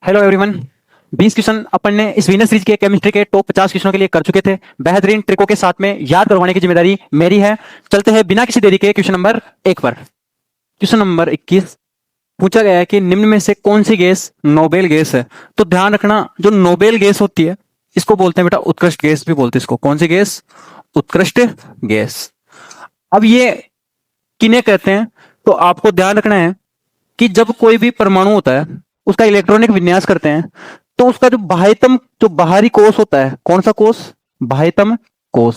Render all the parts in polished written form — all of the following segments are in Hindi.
Hello everyone. 20 क्वेश्चन अपन ने इस वीनस सीरीज के केमिस्ट्री के टॉप 50 क्वेश्चनों के लिए कर चुके थे। बेहतरीन ट्रिकों के साथ में याद करवाने की जिम्मेदारी मेरी है। चलते हैं बिना किसी देरी के क्वेश्चन नंबर 1 पर। क्वेश्चन नंबर 21 पूछा गया है कि निम्न में से कौन सी गैस नोबेल गैस है। तो ध्यान रखना, जो नोबेल गैस होती है इसको बोलते हैं बेटा उत्कृष्ट गैस भी बोलते हैं इसको। कौन सी गैस? उत्कृष्ट गैस। अब ये किन्हें कहते हैं? तो आपको ध्यान रखना है कि जब कोई भी परमाणु होता है उसका इलेक्ट्रॉनिक विन्यास करते हैं तो उसका जो बाह्यतम जो बाहरी कोष होता है, कौन सा कोष? बाह्यतम कोष।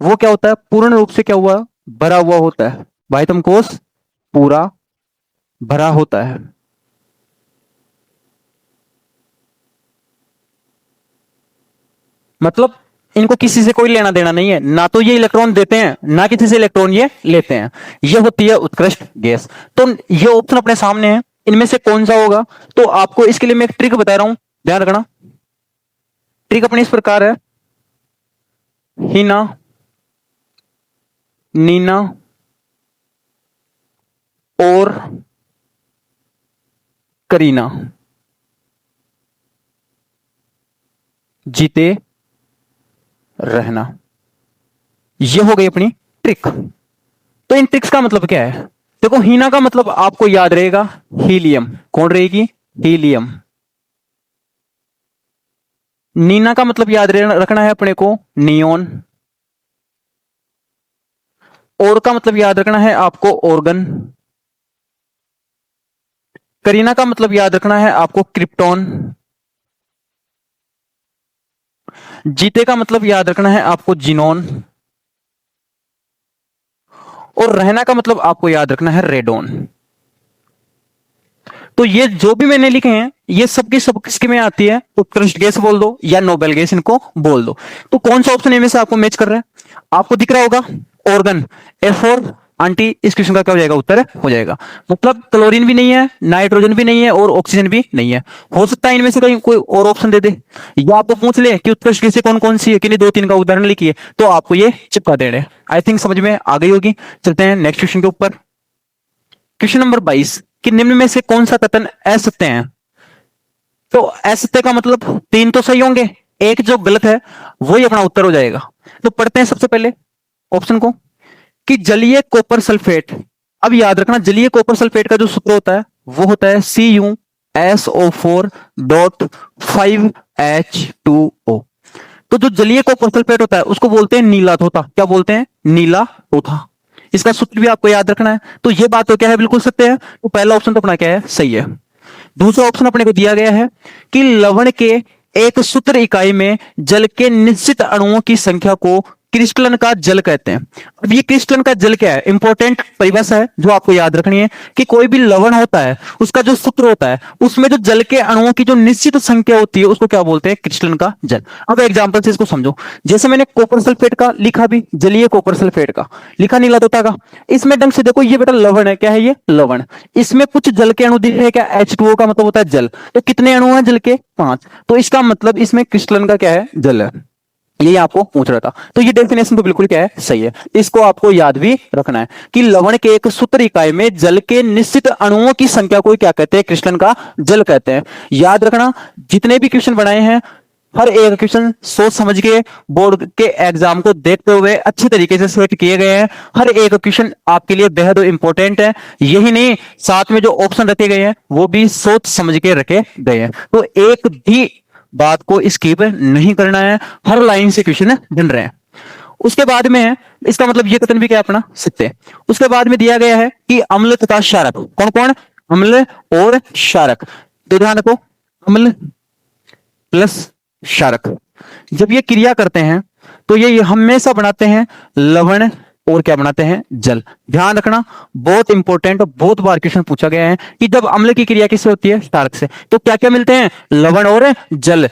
वो क्या होता है? पूर्ण रूप से क्या हुआ? भरा हुआ होता है। बाह्यतम कोष पूरा भरा होता है। मतलब इनको किसी से कोई लेना देना नहीं है, ना तो ये इलेक्ट्रॉन देते हैं ना किसी से इलेक्ट्रॉन ये लेते हैं। ये होती है उत्कृष्ट गैस। तो ये ऑप्शन अपने सामने है, इनमें से कौन सा होगा? तो आपको इसके लिए मैं एक ट्रिक बता रहा हूं, ध्यान रखना। ट्रिक अपनी इस प्रकार है, हीना, नीना और करीना जीते रहना। ये हो गई अपनी ट्रिक। तो इन ट्रिक्स का मतलब क्या है? देखो, हीना का मतलब आपको याद रहेगा हीलियम। कौन रहेगी? हीलियम। नीना का मतलब याद रखना है अपने को नियोन। और का मतलब याद रखना है आपको ऑर्गन। करीना का मतलब याद रखना है आपको क्रिप्टॉन। जीते का मतलब याद रखना है आपको जिनोन। और रहना का मतलब आपको याद रखना है रेडोन। तो ये जो भी मैंने लिखे हैं ये सबकी सब किसके में आती है? उत्कृष्ट गैस बोल दो या नोबेल गैस इनको बोल दो। तो कौन सा ऑप्शन इनमें से आपको मैच कर रहा है? आपको दिख रहा होगा ऑर्गन। F4 आंटी इस क्वेश्चन का क्या हो जाएगा? उत्तर हो जाएगा। मतलब क्लोरीन भी नहीं है, नाइट्रोजन भी नहीं है और ऑक्सीजन भी नहीं है। हो सकता है इनमें से कहीं कोई और ऑप्शन दे दे या आपको पूछ ले कि उत्कृष्ट गैसें कौन कौन सी है, कि नहीं दो तीन का उदाहरण लिखिए, तो आपको ये चिपका देने। आई थिंक समझ में आ गई होगी। चलते हैं नेक्स्ट क्वेश्चन के ऊपर। क्वेश्चन नंबर 22 कि निम्न में से कौन सा कथन असत्य है? तो असत्य का मतलब तीन तो सही होंगे, एक जो गलत है वही अपना उत्तर हो जाएगा। तो पढ़ते हैं सबसे पहले ऑप्शन को कि जलीय कॉपर सल्फेट। अब याद रखना, जलीय कॉपर सल्फेट का जो सूत्र होता है वो होता है CuSO4.5H2O। तो जो जलीय कॉपर सल्फेट होता है उसको बोलते हैं नीला तोता। क्या बोलते हैं? नीला तोता। इसका सूत्र भी आपको याद रखना है। तो ये बात तो क्या है? बिल्कुल सत्य है। तो पहला ऑप्शन तो अपना क्या है? सही है। दूसरा ऑप्शन अपने को दिया गया है कि लवण के एक सूत्र इकाई में जल के निश्चित अणुओं की संख्या को क्रिस्टलन का जल कहते हैं। अब ये क्रिस्टलन का जल क्या है? इंपॉर्टेंट परिभाषा है जो आपको याद रखनी है कि कोई भी लवण होता है उसका जो सूत्र होता है उसमें जो जल के अणुओं की जो निश्चित संख्या होती है उसको क्या बोलते हैं? क्रिस्टलन का जल। अब एग्जांपल से इसको समझो। जैसे मैंने कॉपर सल्फेट का लिखा, भी जलीय कॉपर सल्फेट का लिखा नीला तोता का। इसमें ढंग से देखो, ये बेटा लवण है। क्या है ये? लवण। इसमें कुछ जल के अणु दिख रहे हैं। क्या? H2O का मतलब होता है जल। तो कितने अणु हैं जल के? 5। तो इसका मतलब इसमें क्रिस्टलन का क्या है? जल है। ये आपको पूछ रहा था। तो ये डेफिनेशन तो बिल्कुल क्या है? सही है। इसको आपको याद भी रखना है कि लवण के एक सूत्र इकाई में जल के निश्चित अणुओं की संख्या को क्या कहते हैं? क्रिस्टलन का जल कहते हैं। याद रखना, जितने भी क्वेश्चन बनाए हैं हर एक क्वेश्चन सोच समझ के बोर्ड के एग्जाम को देखते हुए अच्छे तरीके से सेट किए गए हैं। हर एक क्वेश्चन आपके लिए बेहद इंपॉर्टेंट है। यही नहीं, साथ में जो ऑप्शन रखे गए हैं वो भी सोच समझ के रखे गए हैं। तो एक भी बात को स्किप नहीं करना है। हर लाइन से क्वेश्चन बन रहे हैं। उसके बाद में है, इसका मतलब ये कथन भी क्या अपना सत्य है। उसके बाद में दिया गया है कि अम्ल तथा क्षारक। कौन कौन? अम्ल और क्षारक। तो ध्यान रखो, अम्ल प्लस क्षारक जब ये क्रिया करते हैं तो ये हमेशा बनाते हैं लवण और क्या बनाते हैं? जल। ध्यान रखना, बहुत इंपॉर्टेंट और बहुत बार क्वेश्चन पूछा गया है कि जब अम्ल की क्रिया किससे होती है? क्षारक से। तो क्या क्या मिलते हैं? लवण और जल।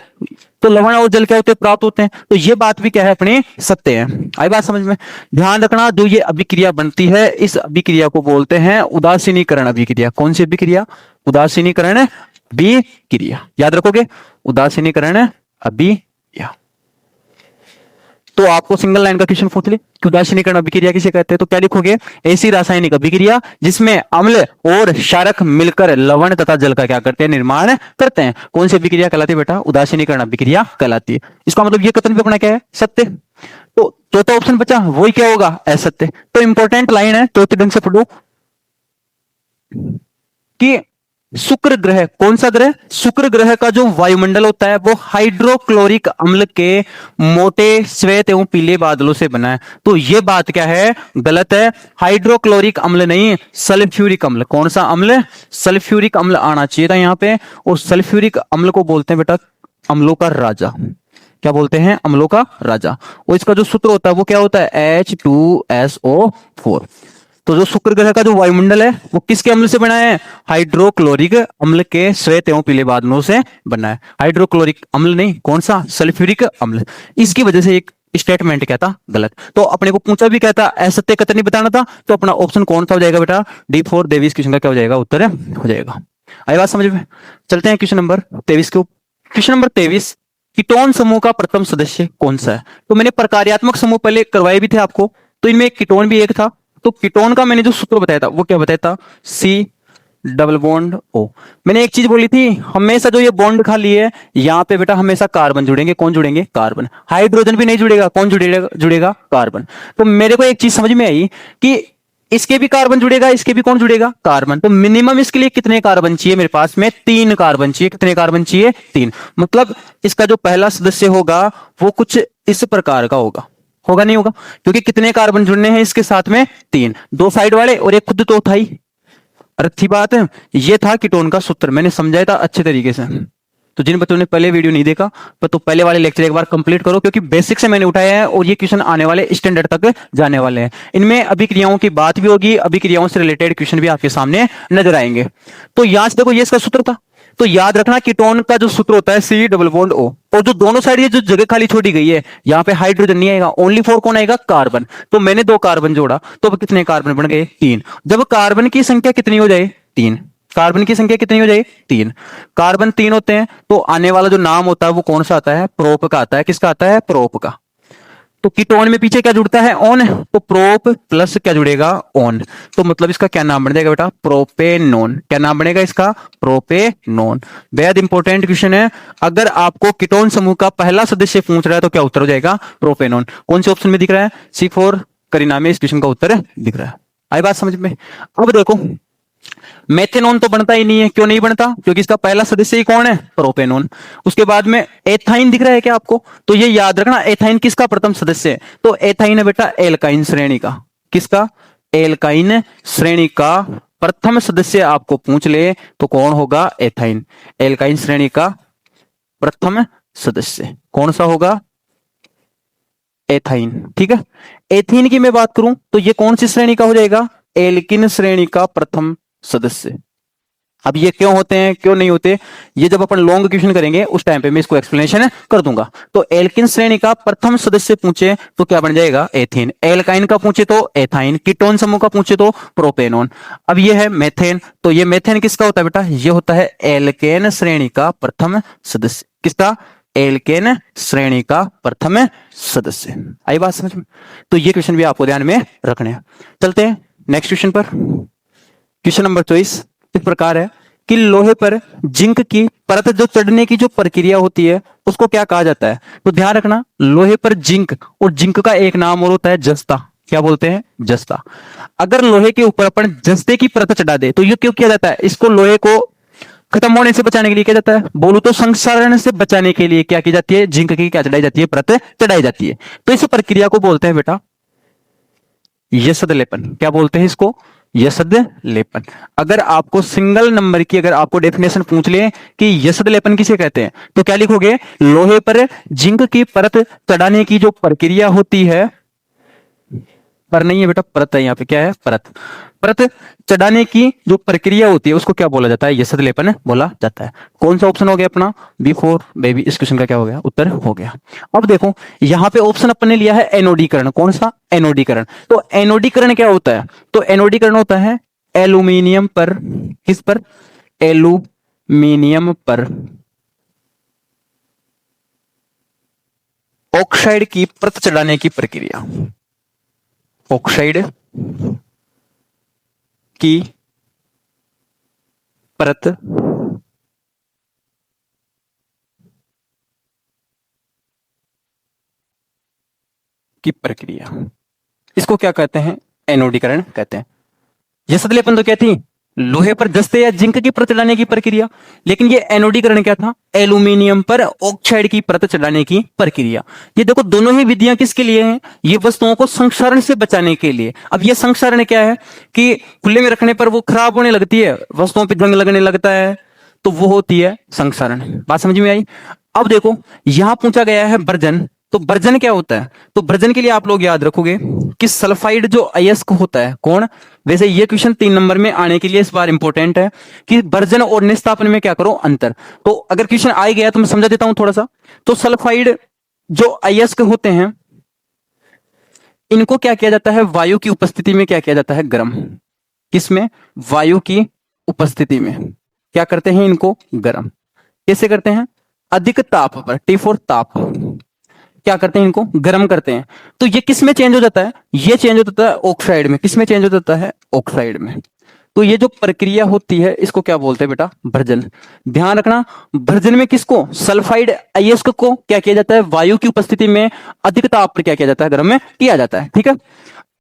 तो लवण और जल क्या होते हैं? प्राप्त होते हैं। तो ये बात भी क्या है? अपने सत्य है। आई बात समझ में? ध्यान रखना, जो ये अभिक्रिया बनती है इस अभिक्रिया को बोलते हैं उदासीनीकरण अभिक्रिया। कौन सी अभिक्रिया? उदासीनीकरण अभिक्रिया। याद रखोगे, उदासीनीकरण अभिक्रिया। तो आपको सिंगल लाइन का क्वेश्चन पूछ ले कि उदासीनीकरण अभिक्रिया किसे कहते हैं, तो क्या लिखोगे, ऐसी रासायनिक अभिक्रिया जिसमें अम्ल और क्षारक मिलकर लवण तथा जल का क्या करते हैं, निर्माण करते हैं। कौन सी अभिक्रिया कहलाती है बेटा, उदासीनीकरण अभिक्रिया कहलाती है। इसका मतलब ये कथन भी अपना क्या है, सत्य। तो चौथा ऑप्शन बचा, वही क्या होगा, असत्य। तो इंपॉर्टेंट लाइन है, चौथे ढंग से पढ़ो कि शुक्र ग्रह, कौन सा ग्रह, शुक्र ग्रह का जो वायुमंडल होता है वो हाइड्रोक्लोरिक अम्ल के मोटे श्वेत एवं पीले बादलों से बना है। तो ये बात क्या है, गलत है। हाइड्रोक्लोरिक अम्ल नहीं, सल्फ्यूरिक अम्ल। कौन सा अम्ल, सल्फ्यूरिक अम्ल आना चाहिए था यहां पे। और सल्फ्यूरिक अम्ल को बोलते हैं बेटा अम्लों का राजा। क्या बोलते हैं, अम्लों का राजा। और इसका जो सूत्र होता है वो क्या होता है, H2SO4। तो जो शुक्र ग्रह का जो वायुमंडल है वो किसके अम्ल से बना है, हाइड्रोक्लोरिक अम्ल के श्वेत एवं पीले बादलों से बना है। हाइड्रोक्लोरिक अम्ल नहीं, कौन सा, सल्फ्यूरिक अम्ल। इसकी वजह से एक स्टेटमेंट कहता गलत। तो अपने को पूछा भी कहता असत्य कथन नहीं बताना था, तो अपना ऑप्शन कौन सा हो जाएगा बेटा, D4 23 क्वेश्चन का क्या हो जाएगा, उत्तर हो जाएगा। आई बात समझ में। चलते हैं क्वेश्चन नंबर 23 के। क्वेश्चन नंबर 23, कीटोन समूह का प्रथम सदस्य कौन सा है। तो मैंने प्रकार्यात्मक समूह पहले करवाए भी थे आपको, तो इनमें कीटोन भी एक था। तो कीटोन का मैंने जो सूत्र बताया था वो क्या बताया था, C डबल बॉन्ड O। मैंने एक चीज बोली थी, हमेशा जो ये बॉन्ड खाली है यहां पे बेटा हमेशा कार्बन जुड़ेंगे। कौन जुड़ेंगे, कार्बन। हाइड्रोजन भी नहीं जुड़ेगा, कौन जुड़ेगा, जुड़ेगा कार्बन। तो मेरे को एक चीज समझ में आई कि इसके भी कार्बन जुड़ेगा, इसके भी कौन जुड़ेगा, कार्बन। तो मिनिमम इसके लिए कितने कार्बन चाहिए, मेरे पास में 3 कार्बन चाहिए। कितने कार्बन चाहिए, 3। मतलब इसका जो पहला सदस्य होगा वो कुछ इस प्रकार का होगा, होगा नहीं होगा, क्योंकि कितने कार्बन जुड़ने हैं इसके साथ में, 3। 2 साइड वाले और एक खुद तो था ही। अच्छी बात है, ये था कीटोन का सूत्र, मैंने समझाया था अच्छे तरीके से। तो जिन बच्चों ने पहले वीडियो नहीं देखा तो पहले वाले लेक्चर एक बार कंप्लीट करो, क्योंकि बेसिक से मैंने उठाया है और ये क्वेश्चन आने वाले स्टैंडर्ड तक जाने वाले हैं। इनमें अभिक्रियाओं की बात भी होगी, अभिक्रियाओं से रिलेटेड क्वेश्चन भी आपके सामने नजर आएंगे। तो यहां से देखो ये इसका सूत्र था। तो याद रखना कीटोन का जो सूत्र होता है C डबल बॉन्ड O। और जो दोनों साइड ये जो जगह खाली छोड़ी गई है यहाँ पे हाइड्रोजन नहीं आएगा, ओनली फॉर कौन आएगा, कार्बन। तो मैंने 2 कार्बन जोड़ा तो कितने कार्बन बन गए, 3। जब कार्बन की संख्या कितनी हो जाए, 3। कार्बन की संख्या कितनी हो जाए, 3। कार्बन 3 होते हैं तो आने वाला जो नाम होता है वो कौन सा आता है, प्रोप का आता है। किसका आता है, प्रोप का। तो कीटोन में पीछे क्या जुड़ता है, ऑन। तो प्रोप प्लस क्या जुड़ेगा, ऑन। तो मतलब इसका क्या नाम बन जाएगा बेटा, प्रोपेनोन। क्या नाम बनेगा इसका, प्रोपेनोन। बेहद इंपॉर्टेंट क्वेश्चन है। अगर आपको कीटोन समूह का पहला सदस्य पूछ रहा है तो क्या उत्तर हो जाएगा, प्रोपेनोन। कौन से ऑप्शन में दिख रहा है, C4 करीना में इस क्वेश्चन का उत्तर दिख रहा है। आई बात समझ में। अब देखो मेथेनॉन तो बनता ही नहीं है, क्यों नहीं बनता, क्योंकि इसका पहला सदस्य ही कौन है, प्रोपेनॉन। उसके बाद में एथाइन दिख रहा है क्या आपको, तो ये याद रखना एथाइन किसका प्रथम सदस्य है, तो एथाइन है बेटा एल्काइन श्रेणी का। किसका, एल्काइन श्रेणी का प्रथम सदस्य आपको पूछ ले तो कौन होगा, एथाइन। एल्काइन श्रेणी का प्रथम सदस्य कौन सा होगा, एथाइन। ठीक है, एथीन की मैं बात करूं तो ये कौन सी श्रेणी का हो जाएगा, एल्किन श्रेणी का प्रथम सदस्य। अब ये क्यों होते हैं क्यों नहीं होते, ये जब अपन लॉन्ग क्वेश्चन करेंगे उस टाइम पे मैं इसको एक्सप्लेनेशन कर दूंगा। तो एल्किन श्रेणी का प्रथम सदस्य पूछे तो क्या बन जाएगा, एथीन। एल्काइन का पूछे तो एथाइन। कीटोन समूह का पूछे तो प्रोपेनॉन। अब ये है मेथेन, तो ये मेथेन किसका होता है बेटा, ये होता है एल्केन श्रेणी का प्रथम सदस्य। किसका, एल्केन श्रेणी का प्रथम सदस्य। आई बात समझ में। तो ये क्वेश्चन भी आपको ध्यान में रखने हैं। चलते हैं नेक्स्ट क्वेश्चन पर। क्वेश्चन नंबर 24 इस प्रकार है कि लोहे पर जिंक की परत जो चढ़ने की जो प्रक्रिया होती है उसको क्या कहा जाता है। तो ध्यान रखना लोहे पर जिंक, और जिंक का एक नाम और होता है जस्ता। क्या बोलते हैं, जस्ता। अगर लोहे के ऊपर अपन जस्ते की परत चढ़ा दे तो ये क्यों किया जाता है, इसको लोहे को खत्म होने से बचाने के लिए किया जाता है, बोलू तो संक्षारण से बचाने के लिए क्या की जाती है, जिंक की क्या चढ़ाई जाती है, परत चढ़ाई जाती है। तो इस प्रक्रिया को बोलते हैं बेटा यशद लेपन। क्या बोलते हैं इसको, यशद लेपन। अगर आपको सिंगल नंबर की अगर आपको डेफिनेशन पूछ ले कि यशद लेपन किसे कहते हैं तो क्या लिखोगे, लोहे पर जिंक की परत चढ़ाने की जो प्रक्रिया होती है, पर नहीं है बेटा परत है, यहाँ पे क्या है, परत। परत चढ़ाने की जो प्रक्रिया होती है उसको क्या बोला जाता है, यशद लेपन बोला जाता है। कौन सा ऑप्शन हो गया अपना, B4 बेबी। इस क्वेश्चन का क्या हो गया, उत्तर हो गया। अब देखो यहाँ पे ऑप्शन अपन ने लिया है एनोडीकरण। कौन सा, एनोडीकरण। तो एनोडीकरण क्या होता है, तो एनोडीकरण होता है एल्यूमिनियम पर, किस पर, एल्यूमिनियम पर ऑक्साइड की परत चढ़ाने की प्रक्रिया, ऑक्साइड की परत की प्रक्रिया, इसको क्या कहते हैं? एनोडीकरण कहते हैं। यह सतलेपन तो क्या थी? लोहे पर जस्ते या जिंक की परत चढ़ाने की प्रक्रिया। लेकिन ये एनोडीकरण क्या था? एल्यूमिनियम पर ऑक्साइड की परत चढ़ाने की प्रक्रिया। ये देखो दोनों ही विधियां किसके लिए हैं? ये वस्तुओं को संक्षारण से बचाने के लिए। अब ये संक्षारण क्या है कि खुले में रखने पर वो खराब होने लगती है, वस्तुओं पर जंग लगने लगता है, तो वो होती है संक्षारण। बात समझ में आई? अब देखो यहां पूछा गया है वर्जन, तो वर्जन क्या होता है? तो वर्जन के लिए आप लोग याद रखोगे कि सल्फाइड जो अयस्क होता है, कौन? वैसे ये क्वेश्चन 3 नंबर में आने के लिए इस बार इंपॉर्टेंट है कि वर्जन और निस्तापन में क्या करो, अंतर। तो अगर क्वेश्चन आ गया तो मैं समझा देता हूं थोड़ा सा। तो सल्फाइड जो अयस्क होते हैं, इनको क्या किया जाता है? वायु की उपस्थिति में क्या किया जाता है? गर्म। किसमें? वायु की उपस्थिति में क्या करते हैं? इनको गर्म। कैसे करते हैं? अधिक ताप पर, टी फॉर ताप, क्या करते हैं? इनको गर्म करते हैं। तो ये किस में चेंज हो जाता है? ये चेंज हो जाता है ऑक्साइड में। किस में चेंज हो जाता है? ऑक्साइड में। तो ये जो प्रक्रिया होती है इसको क्या बोलते हैं बेटा? भर्जन। ध्यान रखना, भर्जन में किसको? सल्फाइड अयस्क को क्या किया जाता है? वायु की उपस्थिति में अधिक ताप पर क्या किया जाता है? गर्म में किया जाता है। ठीक है।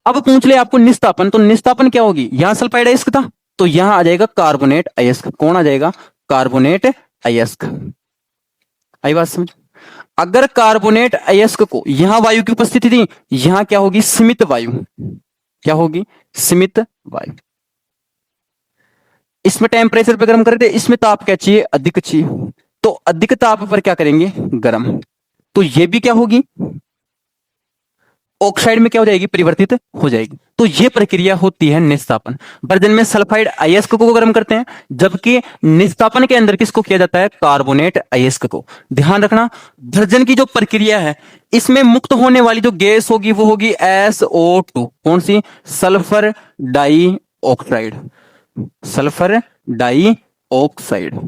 अब पूछ ले आपको निस्तापन, तो निस्तापन क्या होगी? यहां सल्फाइड अयस्क था तो यहां आ जाएगा कार्बोनेट अयस्क। कौन आ जाएगा? कार्बोनेट अयस्क। आई बात समझ? अगर कार्बोनेट अयस्क को यहां वायु की उपस्थिति थी, यहां क्या होगी? सीमित वायु। क्या होगी? सीमित वायु। इसमें टेम्परेचर पे गर्म कर दे, इसमें ताप क्या चाहिए? अधिक चाहिए। तो अधिक ताप पर क्या करेंगे? गर्म। तो ये भी क्या होगी? ऑक्साइड में क्या हो जाएगी? परिवर्तित हो जाएगी। तो ये प्रक्रिया होती है निस्तापन। वर्जन में सल्फाइड अयस्क को गर्म करते हैं, जबकि निस्तापन के अंदर किसको किया जाता है? कार्बोनेट अयस्क को। ध्यान रखना, वर्जन की जो प्रक्रिया है इसमें मुक्त होने वाली जो गैस होगी वो होगी SO2। कौन सी? Sulphur dioxide. Sulphur dioxide.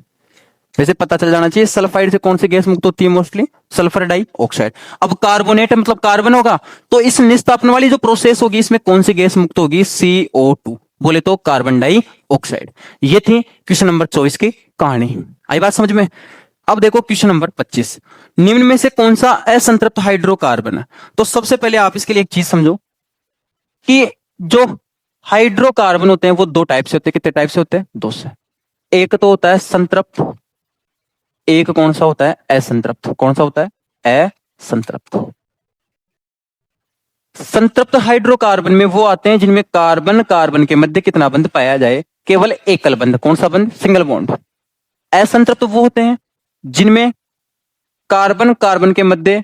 वैसे पता चल जाना चाहिए सल्फाइड से कौन सी गैस मुक्त होती है? Mostly sulphur dioxide. अब कार्बोनेट मतलब कार्बन होगा, तो इस निस्तापन वाली जो प्रोसेस होगी इसमें कौन सी गैस मुक्त होगी? CO2। बोले तो कार्बन डाइऑक्साइड। ये थी क्वेश्चन नंबर 24 की कहानी। आई बात समझ में? अब देखो क्वेश्चन नंबर 25, निम्न में से कौन सा असंतृप्त हाइड्रोकार्बन है? तो सबसे पहले आप इसके लिए एक चीज समझो कि जो हाइड्रोकार्बन होते हैं वो दो टाइप से होते हैं। कितने टाइप से होते हैं? दो से। एक तो होता है संतृप्त, एक कौन सा होता है? असंतृप्त। कौन सा होता है? असंतृप्त। संतृप्त हाइड्रोकार्बन में वो आते हैं जिनमें कार्बन कार्बन के मध्य कितना बंध पाया जाए? केवल एकल बंध। कौन सा बंध? Single bond. असंतृप्त वो होते हैं जिनमें कार्बन कार्बन के मध्य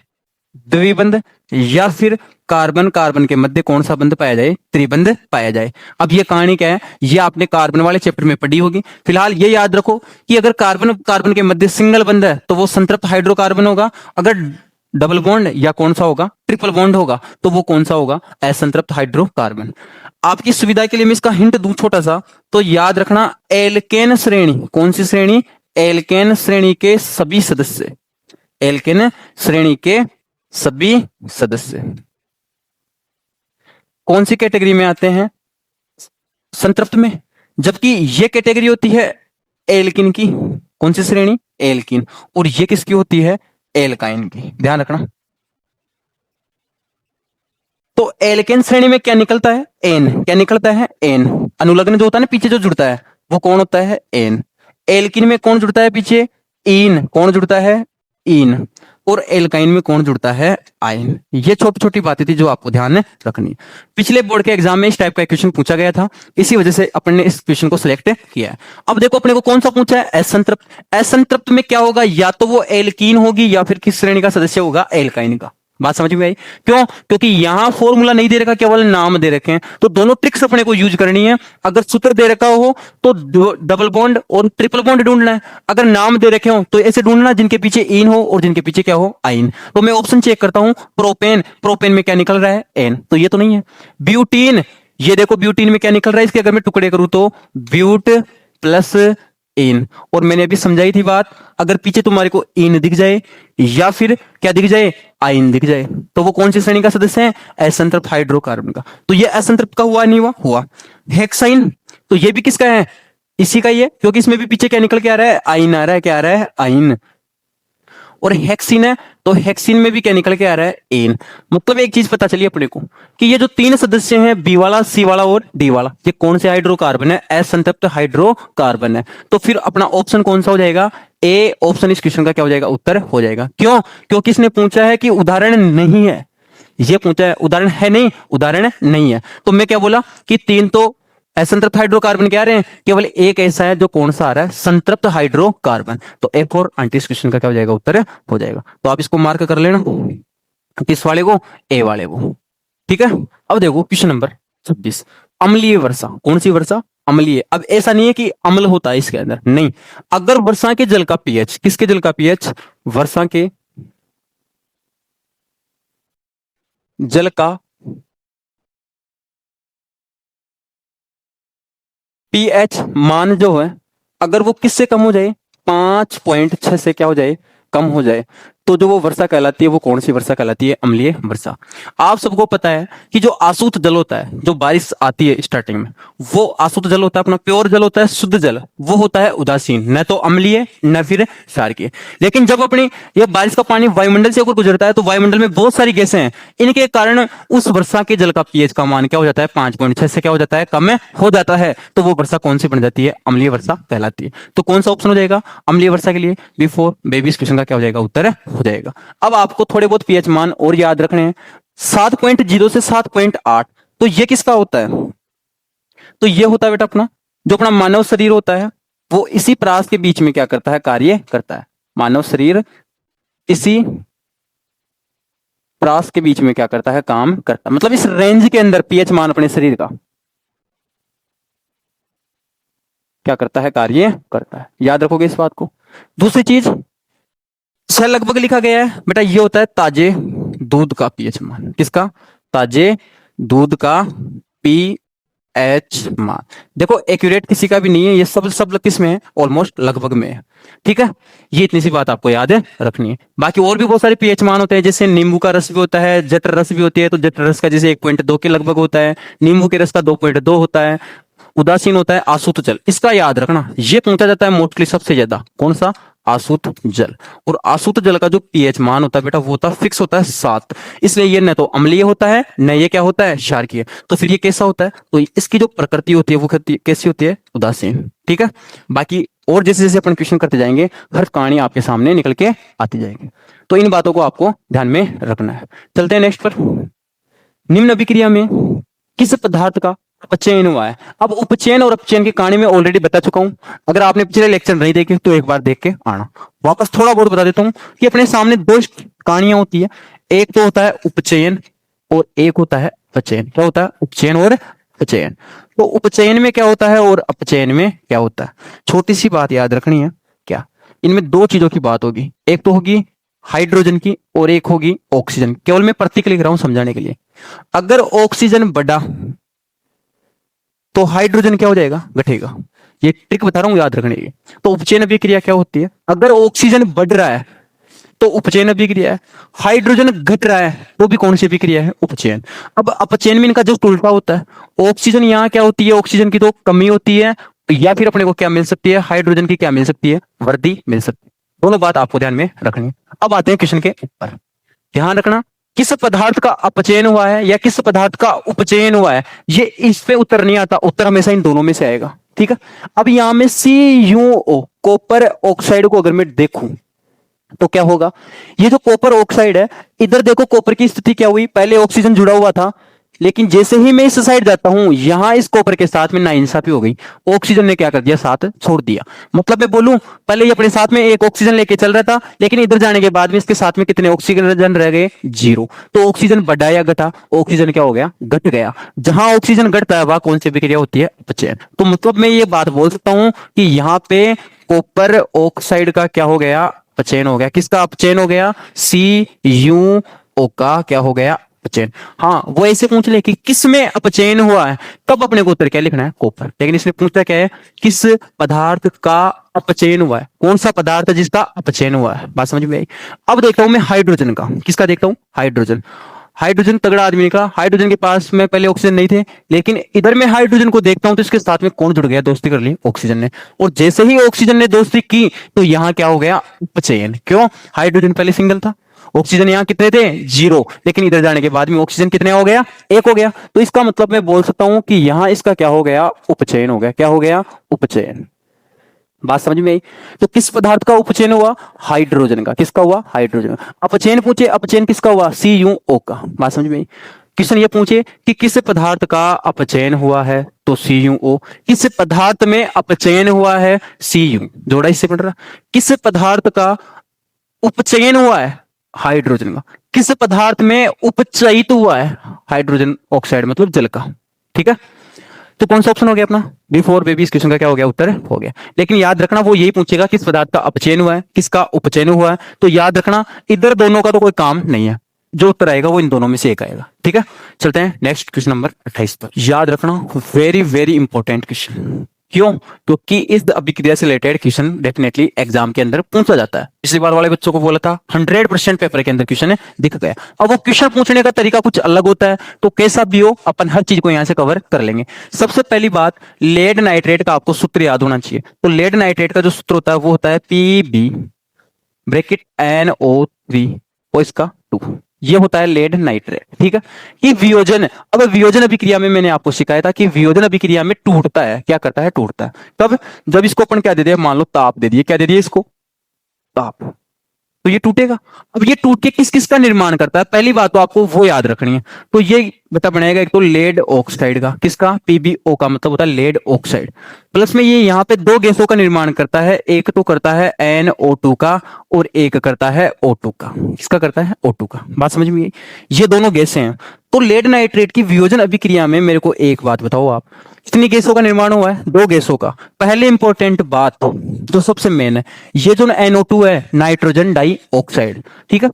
द्विबंध, या फिर कार्बन कार्बन के मध्य कौन सा बंध पाया जाए? त्रिबंध पाया जाए। अब ये कहानी क्या है? ये आपने कार्बन वाले चैप्टर में पढ़ी होगी। फिलहाल ये याद रखो कि अगर कार्बन कार्बन के मध्य सिंगल बंध है तो वो संतृप्त हाइड्रोकार्बन होगा। अगर डबल बॉन्ड या कौन सा होगा? ट्रिपल बॉन्ड होगा, तो वो कौन सा होगा? असंतृप्त हाइड्रोकार्बन। आपकी सुविधा के लिए मैं इसका हिंट दूं छोटा सा, तो याद रखना एल्केन श्रेणी। कौन सी श्रेणी? एल्केन श्रेणी के सभी सदस्य। एल्केन श्रेणी के सभी सदस्य कौन सी कैटेगरी में आते हैं? संतृप्त में। जबकि ये कैटेगरी होती है एल्किन की। कौन सी श्रेणी? एल्किन। और ये किसकी होती है? एल्काइन की। ध्यान रखना। तो एल्केन श्रेणी में क्या निकलता है? एन। क्या निकलता है? एन। अनुलग्न जो होता है ना पीछे जो जुड़ता है वो कौन होता है? एन। एल्किन में कौन जुड़ता है पीछे? इन। कौन जुड़ता है? इन। और एल्काइन में कौन जुड़ता है? आयन। ये छोटी छोटी बातें थी जो आपको ध्यान में रखनी है। पिछले बोर्ड के एग्जाम में इस टाइप का क्वेश्चन पूछा गया था, इसी वजह से अपन ने इस क्वेश्चन को सिलेक्ट किया है। अब देखो अपने को कौन सा पूछा है? असंतृप्त। असंतृप्त में क्या होगा? या तो वो एल्कीन होगी या फिर किस श्रेणी का सदस्य होगा? एल्काइन का। बात समझ में आई? क्यों? क्योंकि यहां फॉर्मूला नहीं दे रखा, केवल नाम दे रखे हैं। तो दोनों ट्रिक्स अपने को यूज करनी है। अगर सूत्र दे रखा हो तो डबल बॉन्ड और ट्रिपल बॉन्ड ढूंढना है। अगर नाम दे रखे हो तो ऐसे ढूंढना जिनके पीछे इन हो और जिनके पीछे क्या हो? आइन। तो मैं ऑप्शन चेक करता हूं, प्रोपेन। प्रोपेन में क्या निकल रहा है? एन। तो ये तो नहीं है। ब्यूटीन, ये देखो ब्यूटीन में क्या निकल रहा है? इसके अगर मैं टुकड़े करूं तो ब्यूट प्लस इन। और मैंने अभी समझाई थी बात, अगर पीछे तुम्हारे को इन दिख जाए या फिर क्या दिख जाए, आइन दिख जाए, तो वो कौन सी श्रेणी का सदस्य है, असंतृप्त हाइड्रोकार्बन का। तो ये असंतृप्त का हुआ नहीं हुआ, हुआ। हेक्साइन, तो ये भी किसका है, इसी का ही है, क्योंकि इसमें भी पीछे क्या निकल के आ रहा है, आइन आ रहा है, क्या आ रहा है, आइन। और हेक्सिन है, तो हेक्सिन में भी क्या निकल के आ रहा है, एन। मतलब एक चीज पता चली अपने को कि ये जो तीन सदस्य हैं, बी वाला, सी वाला और डी वाला, ये कौन से हाइड्रोकार्बन है, असंतृप्त हाइड्रोकार्बन है। तो फिर अपना ऑप्शन कौन सा हो जाएगा, ए ऑप्शन इस क्वेश्चन का क्या हो जाएगा, उत्तर हो जाएगा। क्यों, क्योंकि इसने पूछा है कि उदाहरण नहीं है, ये पूछा है उदाहरण है नहीं, उदाहरण नहीं है। तो मैं क्या बोला कि तीन तो असंतृप्त हाइड्रोकार्बन क्या रहे हैं, केवल एक ऐसा है जो कौन सा आ रहा है, संतृप्त हाइड्रोकार्बन। तो एक और आंटी इस क्वेश्चन का क्या हो जाएगा, उत्तर हो जाएगा। तो आप इसको मार्क कर लेना, किस वाले को, ए वाले को। ठीक है, अब देखो क्वेश्चन नंबर 26, अम्लीय वर्षा। कौन सी वर्षा, अम्लीय। अब ऐसा नहीं है कि अम्ल होता है इसके अंदर, नहीं। अगर वर्षा के जल का पीएच, किसके जल का पीएच, वर्षा के जल का पीएच मान जो है, अगर वो किससे कम हो जाए, 5.6 से क्या हो जाए, कम हो जाए, तो जो वो वर्षा कहलाती है, वो कौन सी वर्षा कहलाती है, अम्लीय वर्षा। आप सबको पता है कि जो आसूत जल होता है, जो बारिश आती है स्टार्टिंग में, वो आसूत जल होता है, अपना प्योर जल होता है, शुद्ध जल, वो होता है उदासीन, न तो अम्लीय न फिर क्षारकीय। लेकिन जब अपनी ये बारिश का पानी वायुमंडल से होकर गुजरता है, तो वायुमंडल में बहुत सारी गैसें हैं, इनके कारण उस वर्षा के जल का पीएच का मान क्या हो जाता है, 5.6 से क्या हो जाता है, कम हो जाता है। तो वो वर्षा कौन सी बन जाती है, अम्लीय वर्षा कहलाती है। तो कौन सा ऑप्शन हो जाएगा अम्लीय वर्षा के लिए, बिफोर बेबी क्वेश्चन का क्या हो जाएगा, उत्तर हो जाएगा। अब आपको थोड़े बहुत पीएच मान और याद रखने हैं, 7.0 से 7.8, तो ये किसका होता है, तो ये होता है बेटा अपना, जो अपना मानव शरीर होता है, वो इसी प्रास के बीच में क्या करता है, कार्य करता है। मानव शरीर इसी प्रास के बीच में क्या करता है, काम करता है। मतलब इस रेंज के अंदर पीएच मान अपने शरीर का क्या करता है, कार्य करता है। याद रखोगे इस बात को। दूसरी चीज, छह लगभग लिखा गया है बेटा, ये होता है ताजे दूध का पीएच मान। किसका, ताजे दूध का पीएच मान। देखो एक्यूरेट किसी का भी नहीं है, ये सब किस में है, ऑलमोस्ट लगभग में है। ठीक है, ये इतनी सी बात आपको याद रखनी है। बाकी और भी बहुत सारे पीएच मान होते हैं, जैसे नींबू का रस भी होता है, जटर रस भी होती है, तो जटर रस का जैसे 1.2 के लगभग होता है, नींबू के रस का 2.2 होता है, उदासीन होता है आसूत जल। इसका याद रखना, ये पूछा जाता है मोस्टली सबसे ज्यादा, कौन सा, आसूत जल। और आसूत जल का जो पीएच मान होता है बेटा, वो होता है फिक्स होता है 7। इसलिए ये न तो अम्लीय होता है, न ये क्या होता है, क्षारकीय। तो फिर ये कैसा होता है, तो इसकी जो प्रकृति होती है वो कैसी होती है, उदासीन। ठीक है, बाकी और जैसे जैसे अपन क्वेश्चन करते जाएंगे, हर कहानी आपके सामने निकल के आती जाएगी। तो इन बातों को आपको ध्यान में रखना है। चलते हैं नेक्स्ट पर। निम्न अभिक्रिया में किस पदार्थ का उपचयन हुआ है। अब उपचयन और अपचयन की कहानी में ऑलरेडी बता चुका हूं, अगर आपने पिछले लेक्चर नहीं देखे तो एक बार देख के आना। वापस थोड़ा बहुत बता देता हूं कि अपने सामने दो कहानियां होती है, एक तो होता है उपचयन और एक होता है अपचयन। क्या होता है, उपचयन और अपचयन। तो उपचयन में क्या होता है और अपचयन में क्या होता है, छोटी सी बात याद रखनी है। क्या, इनमें दो चीजों की बात होगी, एक तो होगी हाइड्रोजन की और एक होगी ऑक्सीजन। केवल मैं प्रतीक लिख रहा हूं समझाने के लिए। अगर ऑक्सीजन बढ़ा तो हाइड्रोजन क्या हो जाएगा, घटेगा। ये ट्रिक बता रहा हूं, याद रखने की। तो उपचयन अभिक्रिया क्या होती है, अगर ऑक्सीजन बढ़ रहा है तो उपचयन अभिक्रिया है, हाइड्रोजन घट रहा है तो भी कौन सी अभिक्रिया है, उपचयन। अब अपचयन में इनका जो उल्टा होता है, ऑक्सीजन यहाँ क्या होती है, ऑक्सीजन की तो कमी होती है, या फिर अपने को क्या मिल सकती है, हाइड्रोजन की क्या मिल सकती है, वृद्धि मिल सकती है। दोनों बात आपको ध्यान में रखनी है। अब आते हैं क्वेश्चन के ऊपर। ध्यान रखना, किस पदार्थ का अपचयन हुआ है या किस पदार्थ का उपचयन हुआ है, ये इस पे उत्तर नहीं आता, उत्तर हमेशा इन दोनों में से आएगा। ठीक है, अब यहां में CuO कॉपर ऑक्साइड को अगर मैं देखूं तो क्या होगा, ये जो कॉपर ऑक्साइड है, इधर देखो कॉपर की स्थिति क्या हुई, पहले ऑक्सीजन जुड़ा हुआ था, लेकिन जैसे ही मैं इस साइड जाता हूं, यहां इस कॉपर के साथ में नाइंसाफी हो गई, ऑक्सीजन ने क्या कर दिया, साथ छोड़ दिया। मतलब मैं बोलूं, पहले ये अपने साथ में एक ऑक्सीजन लेके चल रहा था, लेकिन इधर जाने के बाद में इसके साथ में कितने ऑक्सीजन रह गए, 0। तो ऑक्सीजन बढ़ा या घटा, ऑक्सीजन क्या हो गया, घट गया। जहां ऑक्सीजन घटता है वहां कौन सी प्रक्रिया होती है, अपचयन। तो मतलब मैं ये बात बोल सकता हूं कि यहाँ पे कॉपर ऑक्साइड का क्या हो गया, अपचयन हो गया। किसका अपचयन हो गया, CuO का क्या हो गया, अपचयन। हाँ, वो ऐसे पूछ ले कि किस में अपचयन हुआ है, तब अपने को उत्तर क्या लिखना है, कॉपर। लेकिन इसने पूछा क्या है, किस पदार्थ का अपचयन हुआ है, कौन सा पदार्थ है जिसका अपचयन हुआ है। बात समझ में आई। अब देखता हूं मैं हाइड्रोजन का, किसका देखता हूं, हाइड्रोजन। हाइड्रोजन तगड़ा आदमी का, हाइड्रोजन के पास में पहले ऑक्सीजन नहीं थे, लेकिन इधर मैं हाइड्रोजन को देखता हूं तो इसके साथ में कौन जुड़ गया, दोस्ती कर ली ऑक्सीजन ने। और जैसे ही ऑक्सीजन ने दोस्ती की तो यहां क्या हो गया, अपचयन। क्यों, हाइड्रोजन पहले सिंगल था, ऑक्सीजन यहां कितने थे, 0, लेकिन इधर जाने के बाद में ऑक्सीजन कितने हो गया, 1 हो गया। तो इसका मतलब मैं बोल सकता हूं कि यहां इसका क्या हो गया, उपचयन हो गया। क्या हो गया, उपचयन। बात समझ में आई। तो किस पदार्थ का उपचयन हुआ, हाइड्रोजन का। किसका हुआ, हाइड्रोजन। अपचयन पूछे, अपचयन किसका हुआ, CuO का। बात समझ में आई। क्वेश्चन ये पूछे कि किस पदार्थ का अपचयन हुआ है, तो CuO। किस पदार्थ में अपचयन हुआ है, Cu, जोड़ा इससे पढ़ रहा। किस पदार्थ का उपचयन हुआ है, हाइड्रोजन का। किस पदार्थ में उपचयित हुआ है, हाइड्रोजन ऑक्साइड मतलब जल का। ठीक है, तो कौन सा ऑप्शन हो गया अपना, बिफोर बेबी। इस क्वेश्चन का क्या हो गया, उत्तर हो गया। लेकिन याद रखना वो यही पूछेगा किस पदार्थ का अपचयन हुआ है, किसका उपचयन हुआ है। तो याद रखना इधर दोनों का तो कोई काम नहीं है, जो उत्तर आएगा वो इन दोनों में से एक आएगा। ठीक है, चलते हैं नेक्स्ट क्वेश्चन नंबर 28 पर। याद रखना वेरी वेरी इंपॉर्टेंट क्वेश्चन। क्यों, क्योंकि इस अभिक्रिया से रिलेटेड क्वेश्चन डेफिनेटली एग्जाम के अंदर पूछा जाता है। पिछली बार वाले बच्चों को बोला था 100% पेपर के अंदर क्वेश्चन दिख गया। अब वो क्वेश्चन पूछने का तरीका कुछ अलग होता है, तो कैसा भी हो अपन हर चीज को यहां से कवर कर लेंगे। सबसे पहली बात, लेड नाइट्रेट का आपको सूत्र याद होना चाहिए। तो लेड नाइट्रेट का जो सूत्र होता है वो होता है PB ब्रैकेट NO3 और इसका 2, ये होता है लेड नाइट्रेट। ठीक है, कि वियोजन, अब वियोजन अभिक्रिया में मैंने आपको सिखाया था कि वियोजन अभिक्रिया में टूटता है, क्या करता है, टूटता है। तब जब इसको अपन क्या दे दिया, मान लो ताप दे दिए, क्या दे दिए इसको, ताप, तो ये टूटेगा। अब ये टूट के किस किस का निर्माण करता है, पहली बात तो आपको वो याद रखनी है। तो ये बता बनेगा एक तो लेड ऑक्साइड का, किसका, PbO का, मतलब होता है लेड ऑक्साइड। प्लस में ये यहाँ पे दो गैसों का निर्माण करता है, एक तो करता है NO2 का और एक करता है O2 का। किसका करता है, O2 का। बात समझ में आई। ये दोनों गैसें हैं। तो लेड नाइट्रेट की वियोजन अभिक्रिया में मेरे को एक बात बताओ आप, कितनी गैसों का निर्माण हुआ है, 2 गैसों का। पहले इंपॉर्टेंट बात जो सबसे मेन है, ये जो NO2 है, नाइट्रोजन डाई ऑक्साइड। ठीक है,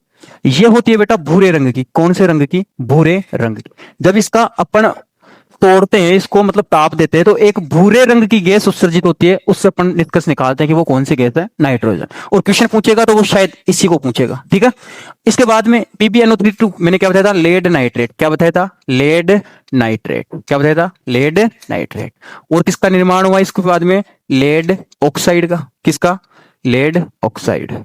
ये होती है बेटा भूरे रंग की। कौन से रंग की, भूरे रंग की। जब इसका अपन तोड़ते हैं, इसको मतलब ताप देते हैं, तो एक भूरे रंग की गैस उत्सर्जित होती है, उससे अपन निष्कर्ष निकालते हैं कि वो कौन सी गैस है, नाइट्रोजन। और क्वेश्चन पूछेगा तो वो शायद इसी को पूछेगा। ठीक है, इसके बाद में PbNO3 मैंने क्या बताया था, लेड नाइट्रेट। क्या बताया था, लेड नाइट्रेट। क्या बताया था, लेड नाइट्रेट। और किसका निर्माण हुआ इसके बाद में, लेड ऑक्साइड का। किसका, लेड ऑक्साइड।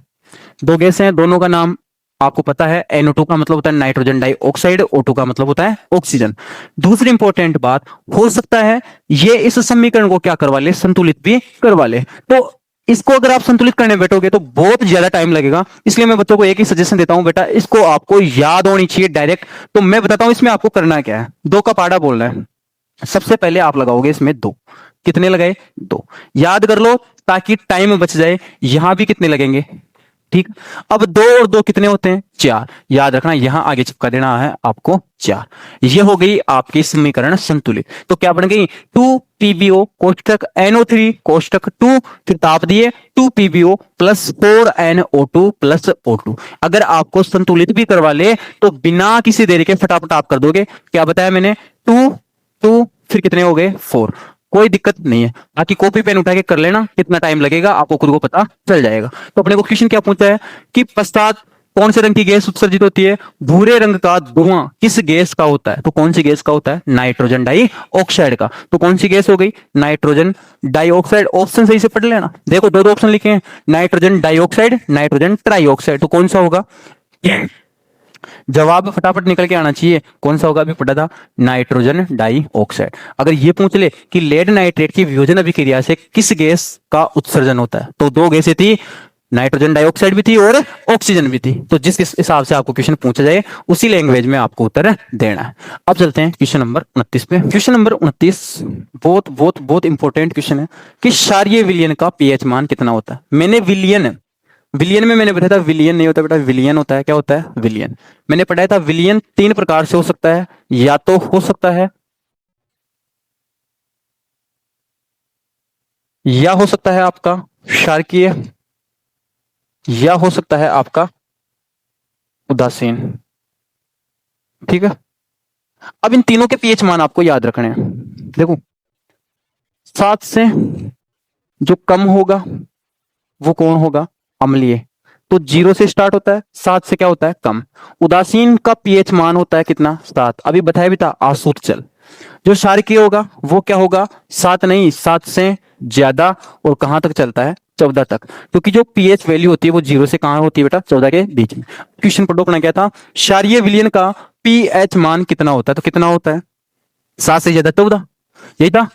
2 गैस हैं, दोनों का नाम आपको पता है। NO2 का मतलब होता है नाइट्रोजन डाइऑक्साइड, O2 का मतलब होता है ऑक्सीजन। दूसरी इंपॉर्टेंट बात, हो सकता है ये इस समीकरण को क्या करवा ले, संतुलित भी करवा ले। तो इसको अगर आप संतुलित करने बैठोगे तो बहुत ज्यादा टाइम लगेगा। इसलिए मैं बच्चों को एक ही सजेशन देता हूं, बेटा इसको आपको याद होनी चाहिए डायरेक्ट। तो मैं बताता हूं इसमें आपको करना क्या है, 2 का पाड़ा बोलना है। सबसे पहले आप लगाओगे इसमें 2, कितने लगाए, 2, याद कर लो ताकि टाइम बच जाए। यहां भी कितने लगेंगे, ठीक। अब 2 और 2 कितने होते हैं, 4। याद रखना यहां आगे चिपका देना है आपको 4। ये हो गई आपकी समीकरण संतुलित। तो क्या बन गई, 2PbO कोष्टक NO3 कोष्टक 2, फिर ताप दिए 2PbO plus 4NO2 plus O2। अगर आपको संतुलित भी करवा ले तो बिना किसी देरी के फटाफट आप कर दोगे। क्या बताया मैंने, 2 2 फिर कितने हो गए, 4। कोई दिक्कत नहीं है, बाकी कॉपी पेन उठा के कर लेना, कितना टाइम लगेगा आपको खुद को पता चल जाएगा। तो अपने को क्वेश्चन क्या पूछा है कि पश्चात कौन से रंग की गैस उत्सर्जित होती है, भूरे रंग का धुआं किस गैस का होता है। तो कौन सी गैस का होता है, नाइट्रोजन डाइऑक्साइड का। तो कौन सी गैस हो गई, नाइट्रोजन डाइऑक्साइड। ऑप्शन सही से पढ़ लेना, देखो 2 ऑप्शन लिखे हैं, नाइट्रोजन डाइऑक्साइड, नाइट्रोजन ट्राइऑक्साइड। तो कौन सा होगा, जवाब फटाफट निकल के आना चाहिए। कौन सा होगा, अभी पढ़ा था, नाइट्रोजन डाइऑक्साइड। अगर ये पूछ ले कि लेड नाइट्रेट की वियोजन अभिक्रिया से किस गैस का उत्सर्जन होता है, तो 2 गैसें थी, नाइट्रोजन डाइऑक्साइड भी थी और ऑक्सीजन भी थी। तो जिस हिसाब से आपको क्वेश्चन पूछा जाए उसी लैंग्वेज में आपको उत्तर देना है। अब चलते हैं क्वेश्चन नंबर 29 पे। क्वेश्चन नंबर 29 बहुत बहुत बहुत इंपॉर्टेंट क्वेश्चन है कि क्षारीय विलयन का पीएच मान कितना होता है। मैंने विलयन, विलियन में मैंने बताया था, विलियन नहीं होता बेटा, विलियन होता है। क्या होता है, विलियन। मैंने पढ़ाया था विलियन 3 प्रकार से हो सकता है, या तो हो सकता है, या हो सकता है आपका क्षारकीय, या हो सकता है आपका उदासीन। ठीक है। अब इन तीनों के पीएच मान आपको याद रखने हैं। देखो 7 से जो कम होगा वो कौन होगा? अम्लीय। तो 0 से स्टार्ट होता है, 7 से क्या होता है? कम। उदासीन का पीएच मान होता है कितना? 7। अभी बताया भी था आसूत जल। जो क्षारकीय होगा वो क्या होगा? 7 नहीं, 7 से ज्यादा। और कहां तक चलता है? 14 तक। क्योंकि जो पीएच वैल्यू होती है वो 0 से कहां होती है बेटा? 14 के बीच में। क्वेश्चन पढ़ो अपना क्या था? क्षारीय विलयन का पीएच मान कितना होता है? तो कितना होता है? 7 से ज्यादा 14, यही था।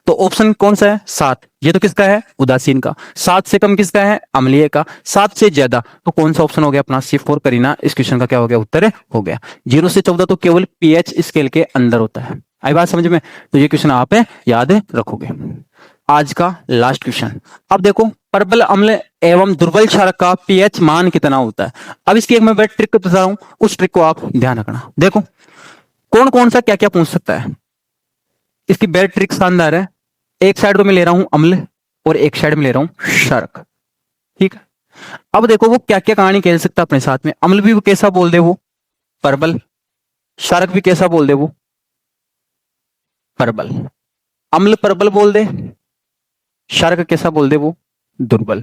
तो ऑप्शन कौन सा है? 7। ये तो किसका है? उदासीन का। 7 से कम किसका है? अम्लीय का। 7 से ज्यादा तो कौन सा ऑप्शन हो गया अपना? C4 करीना। इस क्वेश्चन का क्या हो गया? उत्तर हो गया। 0 से 14 तो केवल पीएच स्केल के अंदर होता है। आई बात समझ में? तो ये क्वेश्चन आप याद रखोगे। आज का लास्ट क्वेश्चन। अब देखो प्रबल अम्ल एवं दुर्बल क्षारक का पीएच मान कितना होता है? अब इसकी एक मैं ट्रिक बता रहा हूं, उस ट्रिक को आप ध्यान रखना। देखो कौन कौन सा क्या क्या पूछ सकता है। इसकी बेड ट्रिक शानदार है। एक साइड को मैं ले रहा हूं अम्ल और एक साइड में ले रहा हूं क्षारक। ठीक है। अब देखो वो क्या क्या कहानी कह सकता है अपने साथ में। अम्ल भी वो कैसा बोल दे? वो प्रबल। क्षारक भी कैसा बोल दे? वो प्रबल। अम्ल प्रबल बोल दे, क्षारक कैसा बोल दे? वो दुर्बल।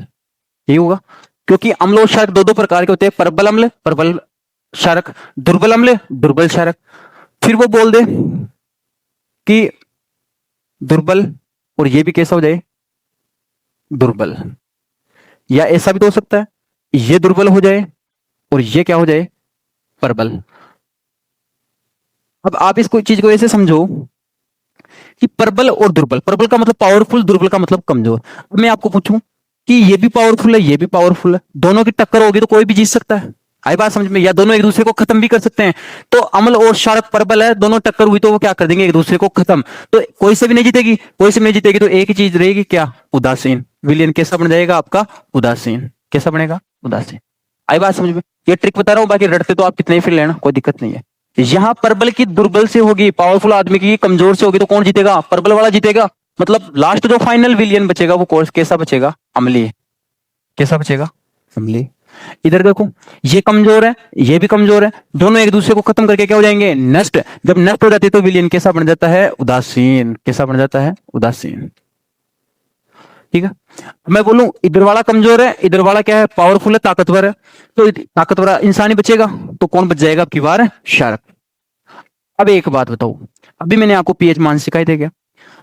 यही होगा। क्योंकि अम्ल और क्षारक दो दो प्रकार के होते हैं। प्रबल अम्ल, प्रबल क्षारक। दुर्बल अम्ल, दुर्बल क्षारक। फिर वो बोल दे कि दुर्बल और ये भी कैसा हो जाए? दुर्बल। या ऐसा भी तो हो सकता है ये दुर्बल हो जाए और ये क्या हो जाए? प्रबल। अब आप इसको चीज को ऐसे समझो कि प्रबल और दुर्बल। प्रबल का मतलब पावरफुल, दुर्बल का मतलब कमजोर। अब मैं आपको पूछूं कि ये भी पावरफुल है, ये भी पावरफुल है, दोनों की टक्कर होगी तो कोई भी जीत सकता है। आई बात समझ में? या दोनों एक दूसरे को खत्म भी कर सकते हैं। तो अम्ल और क्षारक प्रबल है, दोनों टक्कर हुई तो वो क्या कर देंगे? एक दूसरे को खत्म। तो कोई से भी नहीं जीतेगी, कोई से भी नहीं जीतेगी। तो एक ही चीज रहेगी, क्या? उदासीन। विलयन कैसा बन जाएगा आपका? उदासीन। कैसा बनेगा? उदासीन। आई बात समझ में? ये ट्रिक बता रहा हूं, बाकी रटते तो आप कितने ही फिर लेना, कोई दिक्कत नहीं है। यहां प्रबल की दुर्बल से होगी, पावरफुल आदमी की कमजोर से होगी, तो कौन जीतेगा? प्रबल वाला जीतेगा। मतलब लास्ट जो फाइनल विलियन बचेगा वो कोर्स कैसा बचेगा? अम्लीय। कैसा बचेगा? अम्लीय। इधर देखो ये कमजोर है, ये भी कमजोर है, दोनों एक दूसरे को खत्म करके क्या हो जाएंगे? नष्ट। जब नष्ट हो जाती है तो विलियन कैसा बन जाता है? उदासीन। कैसा बन जाता है? उदासीन। ठीक है। मैं बोलूं इधर वाला कमजोर है, इधर वाला क्या है? पावरफुल है, ताकतवर है। तो ताकतवर इंसान ही बचेगा, तो कौन बच जाएगा अब की बार? क्षारक। अब एक बात बताओ, अभी मैंने आपको पीएच मान सिखाई थे क्या?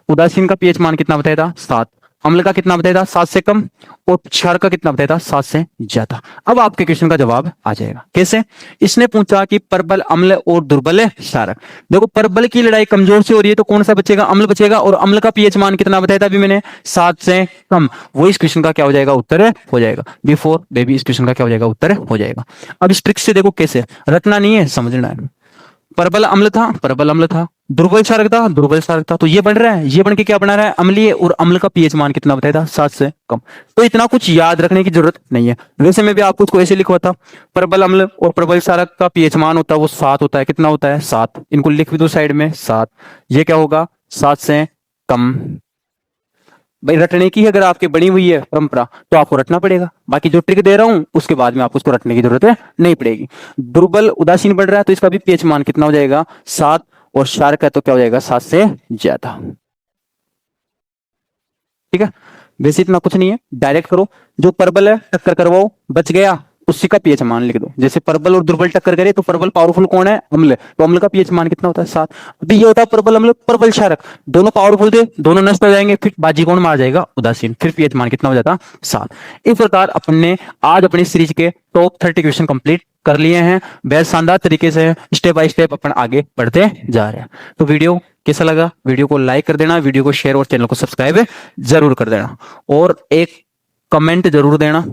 उदासीन का पीएच मान कितना बताया था? 7। अम्ल का कितना बताया था? 7 से कम। और क्षारक का कितना बताया था? 7 से ज्यादा। अब आपके क्वेश्चन का जवाब आ जाएगा। कैसे? इसने पूछा कि प्रबल अम्ल और दुर्बल क्षारक। देखो प्रबल की लड़ाई कमजोर से हो रही है तो कौन सा बचेगा? अम्ल बचेगा। और अम्ल का पीएच मान कितना बताया था अभी मैंने? 7 से कम। वो इस क्वेश्चन का क्या हो जाएगा? उत्तर हो जाएगा। बिफोर बेबी इस क्वेश्चन का क्या हो जाएगा? उत्तर हो जाएगा। अब इस ट्रिक से देखो कैसे रटना नहीं है, समझना है। प्रबल अम्ल था, प्रबल अम्ल था। दुर्बल क्षारक था, दुर्बल क्षारक था। तो ये बन रहा है, ये बन के क्या बना रहा है? अम्लीय। और अम्ल का पीएच मान कितना बताया था? 7 से कम। तो इतना कुछ याद रखने की जरूरत नहीं है। वैसे मैं भी आपको इसको ऐसे लिखवा था, प्रबल अम्ल और प्रबल क्षारक का पीएच मान होता है वो 7 होता है। कितना होता है? 7। इनको लिख भी दो साइड में, 7। ये क्या होगा? 7 से कम। भाई रटने की अगर आपके बनी हुई है परंपरा तो आपको रटना पड़ेगा। बाकी जो ट्रिक दे रहा हूं उसके बाद में आपको उसको रटने की जरूरत है नहीं पड़ेगी। दुर्बल उदासीन बढ़ रहा है तो इसका भी पीएच मान कितना हो जाएगा? 7। और क्षारक है तो क्या हो जाएगा? 7 से ज्यादा। ठीक है। वैसे इतना कुछ नहीं है, डायरेक्ट करो। जो प्रबल है टक्कर करवाओ, बच गया, उसी का पीएच मान लिख दो। जैसे प्रबल और दुर्बल टक्कर करे तो प्रबल पावरफुल कौन है? अम्ल। तो अम्ल का पीएच मान कितना होता है? 7। अभी ये होता है प्रबल अम्ल प्रबल क्षारक, दोनों पावरफुल थे, दोनों नष्ट हो जाएंगे, फिर बाजी कौन मार जाएगा? उदासीन। फिर पीएच मान कितना हो जाता? 7। इस प्रकार अपने आज अपनी सीरीज के टॉप 30 क्वेश्चन कंप्लीट कर लिए हैं। बेहद शानदार तरीके से स्टेप बाय स्टेप अपन आगे बढ़ते जा रहे हैं। तो वीडियो कैसा लगा? वीडियो को लाइक कर देना, वीडियो को शेयर और चैनल को सब्सक्राइब जरूर कर देना। और एक कमेंट जरूर देना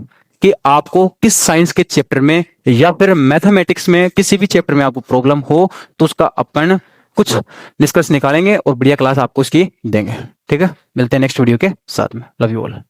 कि आपको किस साइंस के चैप्टर में या फिर मैथमेटिक्स में किसी भी चैप्टर में आपको प्रॉब्लम हो तो उसका अपन कुछ निष्कर्ष निकालेंगे और बढ़िया क्लास आपको इसकी देंगे। ठीक है। मिलते हैं नेक्स्ट वीडियो के साथ में। Love you all.